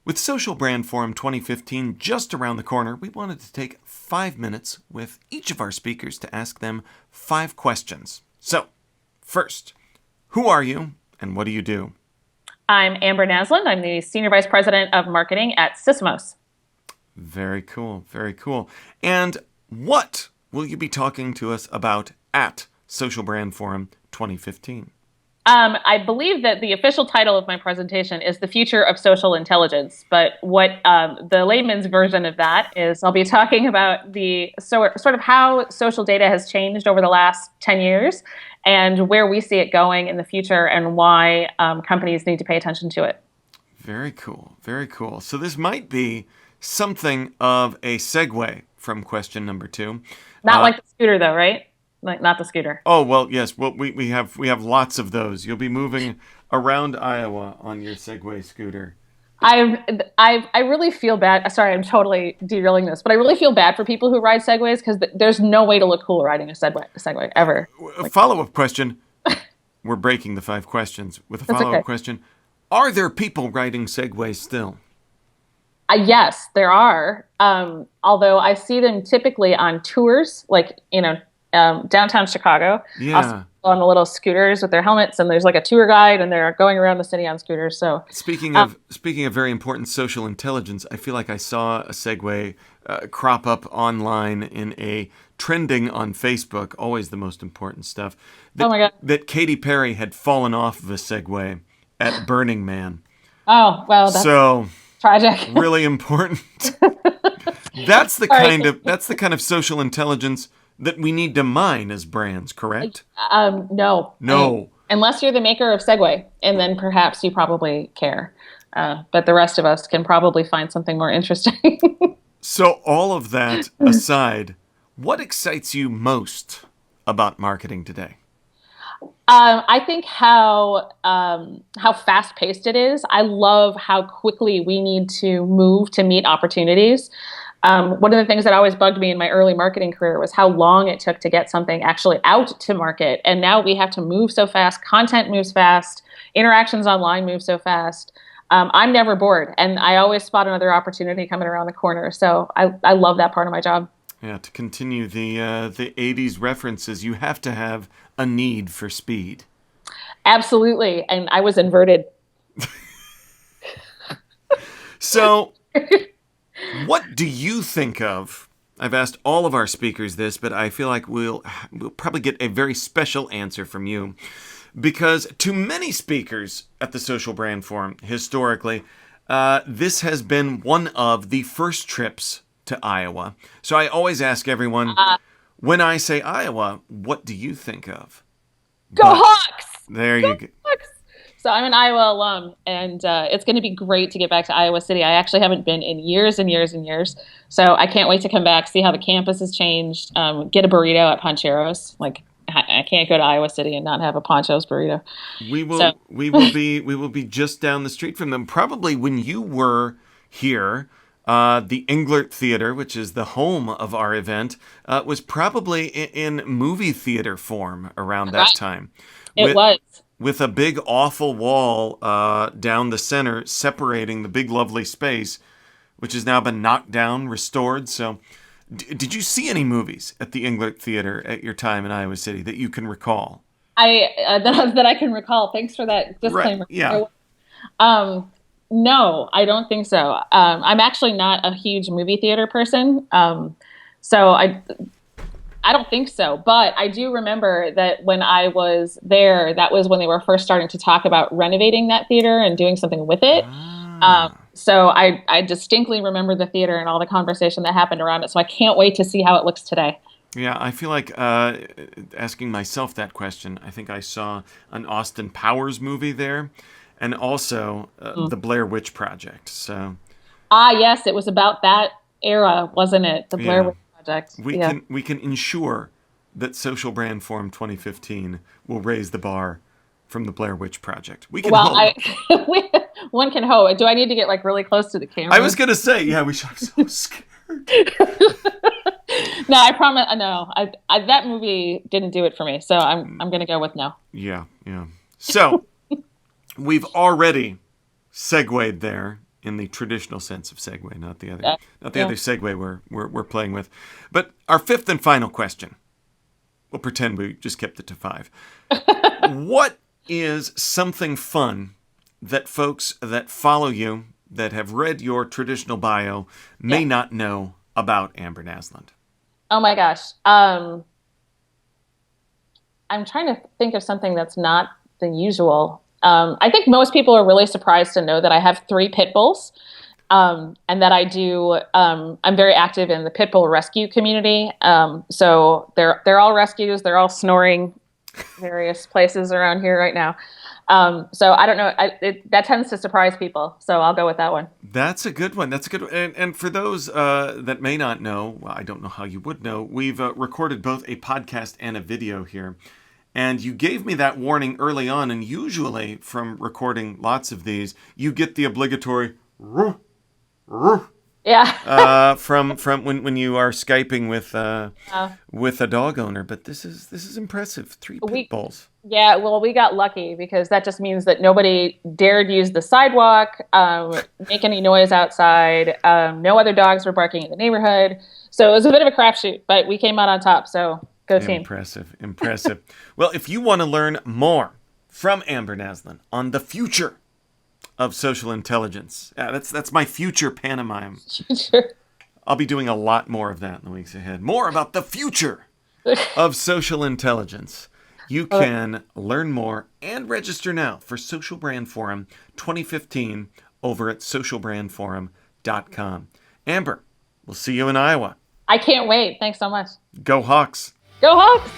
With Social Brand Forum 2015 just around the corner, we wanted to take 5 minutes with each of our speakers to ask them 5 questions. So, first, who are you and what do you do? I'm Amber Naslund. I'm the Senior Vice President of Marketing at Sysmos. Very cool, very cool. And what will you be talking to us about at Social Brand Forum 2015? I believe that the official title of my presentation is The Future of Social Intelligence, but what the layman's version of that is I'll be talking about sort of how social data has changed over the last 10 years and where we see it going in the future and why companies need to pay attention to it. Very cool, very cool. So this might be something of a segue from question number 2. Not like the scooter, though, right? Like not the scooter. Oh, well, yes. Well, we have lots of those. You'll be moving around Iowa on your Segway scooter. I really feel bad. Sorry, I'm totally derailing this, but I really feel bad for people who ride Segways because there's no way to look cool riding a Segway ever. A follow-up question. We're breaking the 5 questions with a That's follow-up okay. question. Are there people riding Segways still? Yes, there are. Although I see them typically on tours, like downtown Chicago. I'll see Yeah. people on the little scooters with their helmets, and there's like a tour guide, and they're going around the city on scooters. So, Speaking of very important social intelligence, I feel like I saw a Segway crop up online in a trending on Facebook. Always the most important stuff. oh my God. That Katy Perry had fallen off of a Segway at Burning Man. Oh, well, that's So tragic. really important. Sorry. That's the kind of social intelligence that we need to mine as brands, correct? No. No. Unless you're the maker of Segway, and then perhaps you probably care. But the rest of us can probably find something more interesting. So all of that aside, what excites you most about marketing today? I think how fast paced it is. I love how quickly we need to move to meet opportunities. One of the things that always bugged me in my early marketing career was how long it took to get something actually out to market. And now we have to move so fast. Content moves fast. Interactions online move so fast. I'm never bored, and I always spot another opportunity coming around the corner. So I love that part of my job. Yeah, to continue the 80s references, you have to have a need for speed. Absolutely. And I was inverted. So, what do you think of? I've asked all of our speakers this, but I feel like we'll probably get a very special answer from you. Because to many speakers at the Social Brand Forum, historically, this has been one of the first trips to Iowa. So I always ask everyone, when I say Iowa, what do you think of? Go But Hawks! there Go you go. Hawks! So I'm an Iowa alum, and it's going to be great to get back to Iowa City. I actually haven't been in years and years and years, so I can't wait to come back, see how the campus has changed, get a burrito at Pancheros. Like I can't go to Iowa City and not have a Pancho's burrito. We So will we will be just down the street from them. Probably when you were here, the Englert Theater, which is the home of our event, was probably in movie theater form around that right, time, it with was. with a big awful wall down the center separating the big lovely space, which has now been knocked down, restored. So, did you see any movies at the Englert Theater at your time in Iowa City that you can recall? That I can recall. Thanks for that Right. disclaimer. Yeah. Um, no, I don't think so. I'm actually not a huge movie theater person, so I don't think so. But I do remember that when I was there, that was when they were first starting to talk about renovating that theater and doing something with it. Ah. So I distinctly remember the theater and all the conversation that happened around it. So I can't wait to see how it looks today. Yeah, I feel like asking myself that question. I think I saw an Austin Powers movie there, and also Mm. the Blair Witch Project. So Ah, yes, it was about that era, wasn't it? The Blair yeah, Witch Project. we Yeah. can we can ensure that Social Brand Forum 2015 will raise the bar from the Blair Witch Project. We can Well, hope. one can hope. Do I need to get like really close to the I camera? was gonna say, yeah, we should. I'm so scared. No, I promise. No, that movie didn't do it for me. So I'm gonna go with no. Yeah, yeah. So we've already segued there in the traditional sense of Segway, not the other, Yeah. not the Yeah. other Segway we're playing with. But our fifth and final question. We'll pretend we just kept it to 5. What is something fun that folks that follow you, that have read your traditional bio, may Yeah. not know about Amber Naslund? Oh my gosh. I'm trying to think of something that's not the usual. I think most people are really surprised to know that I have 3 pit bulls, and that I do. I'm very active in the pit bull rescue community. So they're all rescues. They're all snoring various places around here right now. So I don't know. That tends to surprise people. So I'll go with that one. That's a good one. That's a good one. And for those that may not know, well, I don't know how you would know, we've recorded both a podcast and a video here. And you gave me that warning early on. And usually from recording lots of these, you get the obligatory "Ruh, ruh," Yeah. from when you are Skyping Uh, with a dog owner. But this is impressive. 3 pit we bulls. Yeah, well, we got lucky because that just means that nobody dared use the sidewalk, make any noise outside. No other dogs were barking in the neighborhood. So it was a bit of a crapshoot, but we came out on top. So go team. Impressive, impressive. Well, if you want to learn more from Amber Naslund on the future of social intelligence, that's my future pantomime. Sure. I'll be doing a lot more of that in the weeks ahead. More about the future of social intelligence. You can learn more and register now for Social Brand Forum 2015 over at socialbrandforum.com. Amber, we'll see you in Iowa. I can't wait. Thanks so much. Go Hawks! Go Hawks!